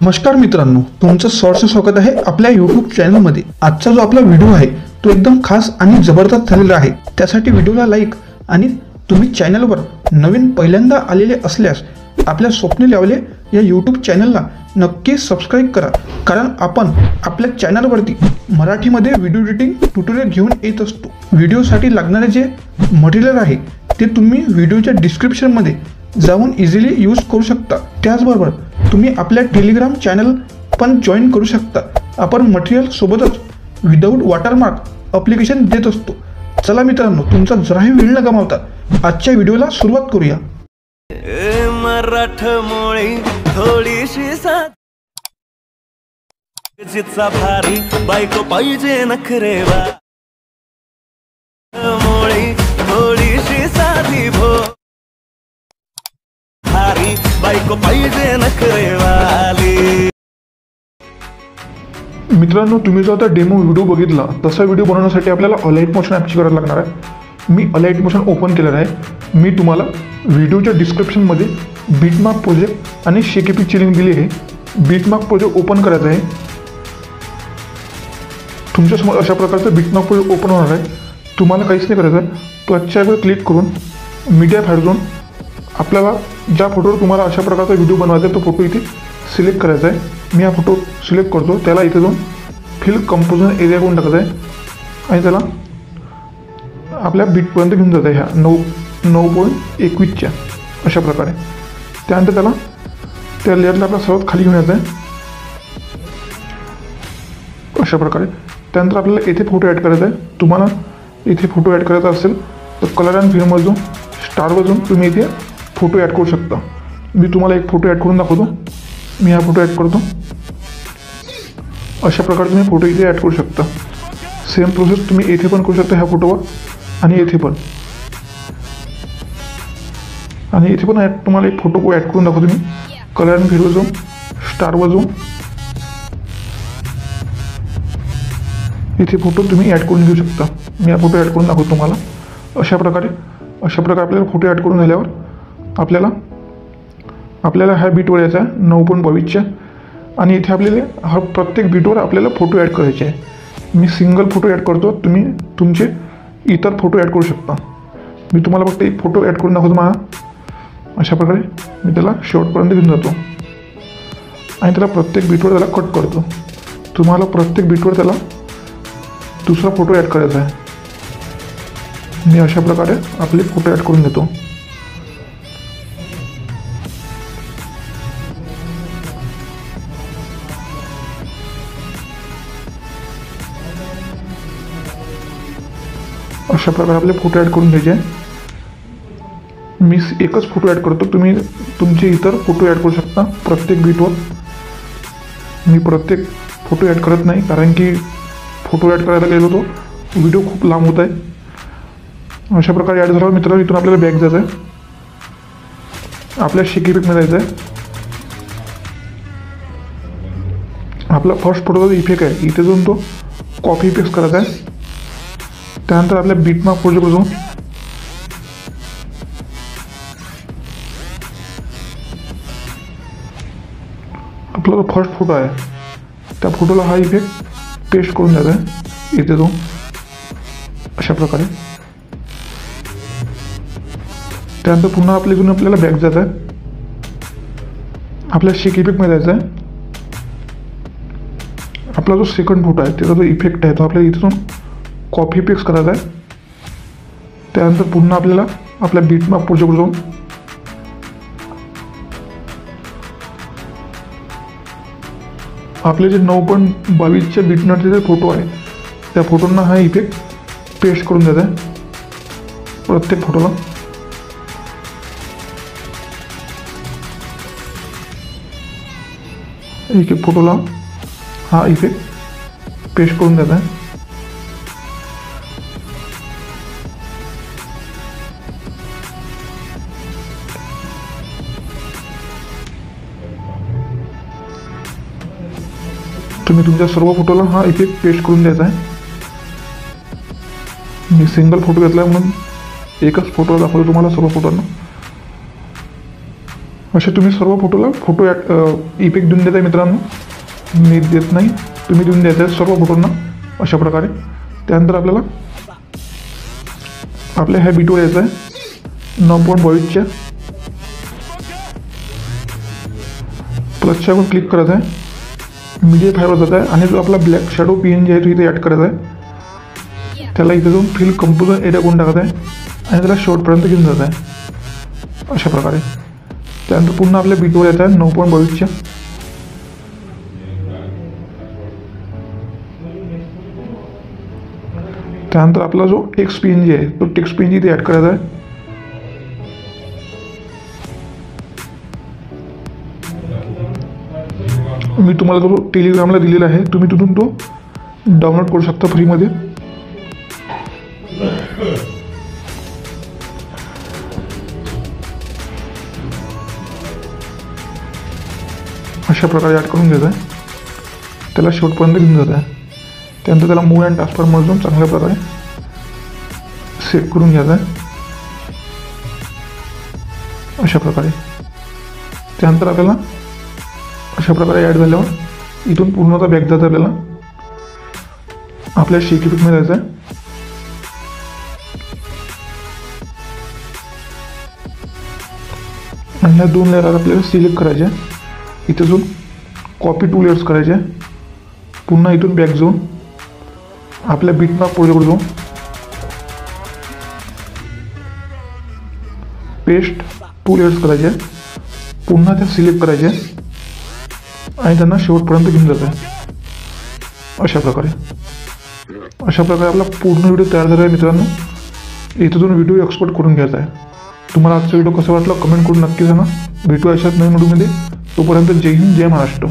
नमस्कार मित्रांनो, तुमचं सहर्ष स्वागत आहे आपल्या YouTube चॅनलमध्ये। आजचा जो आपला व्हिडिओ आहे तो एकदम खास आणि जबरदस्त झालेला आहे। त्यासाठी व्हिडिओला लाईक आणि तुम्ही चॅनलवर नवीन पहिल्यांदा आलेले असल्यास आपल्या स्वप्नील यावले या YouTube चॅनलला नक्की सबस्क्राइब करा, कारण आपण आपल्या चॅनलवरती मराठीमध्ये व्हिडिओ एडिटिंग ट्युटोरियल घेऊन येत असतो। व्हिडिओसाठी लागणारे जे मटेरियल आहे ते तुम्ही व्हिडिओच्या डिस्क्रिप्शनमध्ये जाऊन इझिली यूज करू शकता। त्याचबरोबर तुम्ही आपल्या टेलिग्राम चॅनल पण जॉईन करू शकता। आपण मटेरियल सोबतच विदाउट वॉटरमार्क ॲप्लिकेशन देत असतो। चला मित्रांनो, तुमचा जराही वेळ न गमावता आजच्या व्हिडिओला सुरुवात करूया। मराठमोळी थोडीशी साजीचा भारी बायको पाहिजे नखरेवा मोळी थोडीशी साधी भो भारी बायको पाहिजे नखरेवाली। मित्रांनो, तुम्ही जो आता डेमो व्हिडिओ बघितला तसा व्हिडिओ बनवण्यासाठी आपल्याला अलाइट मोशन ॲपची गरज लागणार आहे। मी अलाइट मोशन ओपन केलेलं आहे। मी तुम्हाला व्हिडिओच्या डिस्क्रिप्शनमध्ये बीटमार्क प्रोजेक्ट आणि शेकेपीची लिंक दिली आहे। बीटमार्क प्रोजेक्ट ओपन करायचं आहे। तुमच्यासमोर अशा प्रकारचं बीटमार्क प्रोजेक्ट ओपन होणार आहे। तुम्हाला काहीच नाही करायचं आहे, त्याच्यावर क्लिक करून मीडिया फाईल जाऊन आपल्याला ज्या फोटोवर तुम्हाला अशा प्रकारचा व्हिडिओ बनवायचा आहे तो फोटो इथे सिलेक्ट करायचा आहे। मी हा फोटो सिलेक्ट करतो, त्याला इथे जाऊन फिल कंपोजिशन एरिया करून टाकायचा आहे आणि त्याला आपल्या बीटपर्यंत घेऊन जात आहे ह्या 9.21च्या अशा प्रकारे। त्यानंतर त्याला त्या लेअरला आपला सर्वात खाली घेऊन यायचं आहे अशा प्रकारे। त्यानंतर आपल्याला इथे फोटो ॲड करायचा आहे। तुम्हाला इथे फोटो ॲड करायचा असेल तर कलर अँड फिल्मवर जाऊन स्टारवर जाऊन तुम्ही इथे फोटो ॲड करू शकता। मी तुम्हाला एक फोटो ॲड करून दाखवतो। मी हा फोटो ॲड करतो। अशा प्रकारे तुम्ही फोटो इथे ॲड करू शकता। सेम प्रोसेस तुम्ही इथे पण करू शकता ह्या फोटोवर आणि इथे पण। आणि इथे पण तुम्हाला एक फोटो ॲड करून दाखवतो मी। कलर अँड फिल्मवर जाऊन स्टारवर जाऊन इथे फोटो तुम्ही ॲड करून घेऊ शकता। मी हा फोटो ॲड करून दाखवतो तुम्हाला। अशा प्रकारे आपल्याला फोटो ॲड करून झाल्यावर आपल्याला ह्या बीटवर यायचा आहे 9.22च्या आणि इथे आपल्याला हर प्रत्येक बीटवर आपल्याला फोटो ॲड करायचे आहे। मी सिंगल फोटो ॲड करतो, तुम्ही तुमचे इतर फोटो ॲड करू शकता। मी तुम्हाला फक्त एक फोटो ॲड करून दाखवतो मला। अशा प्रकारे मी त्याला शेवटपर्यंत घेऊन जातो आणि त्याला प्रत्येक बीटवर त्याला कट करतो। तुम्हाला प्रत्येक बीटवर त्याला दुसरा फोटो ॲड करायचा आहे। मी अशा प्रकारे आपले फोटो ॲड करून घेतो। अशा प्रकारे आपले फोटो ॲड करून घ्यायचे। मी एकच फोटो ॲड करतो, तुम्ही तुमचे इतर फोटो ॲड करू शकता प्रत्येक बीटवर। मी प्रत्येक फोटो ॲड करत नाही, कारण की फोटो ॲड करायला गेलो तो व्हिडिओ खूप लांब होत आहे। अशा प्रकारे ॲड झाल्यावर मित्रांनो इथून आपल्याला बॅक जायचं आहे। आपल्या शेकेपीकमध्ये जायचं आहे। आपला फर्स्ट फोटोचा इफेक्ट आहे, इथे जाऊन तो कॉपी पेस्ट करायचा आहे। त्यानंतर आपल्या बीटमार्क प्रोजेक्टवर जाऊन आपला जो फर्स्ट फोटो आहे त्या फोटोला हा इफेक्ट पेस्ट करून द्यायचा आहे इथे जाऊन अशा प्रकारे। त्यानंतर पुन्हा आपल्याला बॅक जायचं आहे। आपल्या शेक इफेक्टमध्ये जायचं आहे। आपला जो सेकंड फोटो आहे त्याचा जो इफेक्ट आहे तो आपल्याला इथे जाऊन कॉपी पेस्ट करायचा आहे। त्यानंतर पुन्हा आपल्याला आपल्या बीटमार्क प्रोजेक्टवर जाऊन आपले जे 9.22च्या बीटनरचे जे फोटो आहे त्या फोटोंना हा इफेक्ट पेस्ट करून द्यायचा आहे प्रत्येक फोटोला। एक एक फोटोला हा इफेक्ट पेस्ट करून द्यायचा आहे। तुम्ही तुमच्या सर्व फोटोला हा इफेक्ट पेस्ट करून द्यायचा आहे। मी सिंगल फोटो घेतला म्हणून एकच फोटो दाखवतो तुम्हाला सर्व फोटोंना। असे तुम्ही सर्व फोटोला फोटो इफेक्ट देऊन देताय मित्रांनो. मी देत नाही, तुम्ही देऊन द्यायचं आहे सर्व फोटोंना अशा प्रकारे. त्यानंतर आपल्याला आपल्या ह्या बीटवर यायचं आहे 9.22च्या प्लसच्या वर क्लिक करायचं आहे. मीडिया फायवर जात आहे आणि जो आपला ब्लॅक शॅडो PNG आहे तो इथे ॲड करायचा आहे. त्याला इथे जाऊन फिल कंपोजर एरिया करून टाकत आहे आणि त्याला शेवटपर्यंत घेऊन जात आहे अशा प्रकारे. त्यानंतर पुन्हा आपल्या बीटवर येत आहे 9.22च्या. त्यानंतर आपला जो टेक्स्ट PNG आहे तो टेक्स्ट PNG इथे ॲड करायचा आहे. मी तुम्हाला तो टेलिग्रामला दिलेला आहे, तुम्ही तिथून तो डाउनलोड करू शकता फ्रीमध्ये. अशा प्रकारे ॲड करून घ्यायचा आहे. त्याला शेवटपर्यंत घेऊन जात आहे. त्यानंतर त्याला मूव अँड ट्रान्सफरमधून चांगल्या प्रकारे सेट करून घ्यायचा आहे अशा प्रकारे. त्यानंतर आपल्याला अशा प्रकारे ॲड झाल्यावर इथून पूर्णतः बॅक जातं. आपल्याला आपल्या शेक इफेक्टमध्ये जायचं आहे. आणि ह्या 2 लेअर आपल्याला सिलेक्ट करायच्या. इथे जाऊन कॉपी 2 लेअर्स करायचे. पुन्हा इथून बॅक जाऊन आपल्या बिटमॅप प्रोजेक्टवर जाऊन पेस्ट 2 लेअर्स करायचे. पुन्हा त्या सिलेक्ट करायचे आणि त्यांना शेवटपर्यंत घेऊन जात आहे अशा प्रकारे. अशा प्रकारे आपला पूर्ण व्हिडिओ तयार झाला आहे मित्रांनो. इथं जाऊन व्हिडिओ एक्सपोर्ट करून घ्यायचा आहे. तुम्हाला आजचा व्हिडिओ कसा वाटला कमेंट करून नक्की सांगा. भेटू अशाच नवीन व्हिडिओमध्ये. तोपर्यंत जय हिंद, जय महाराष्ट्र.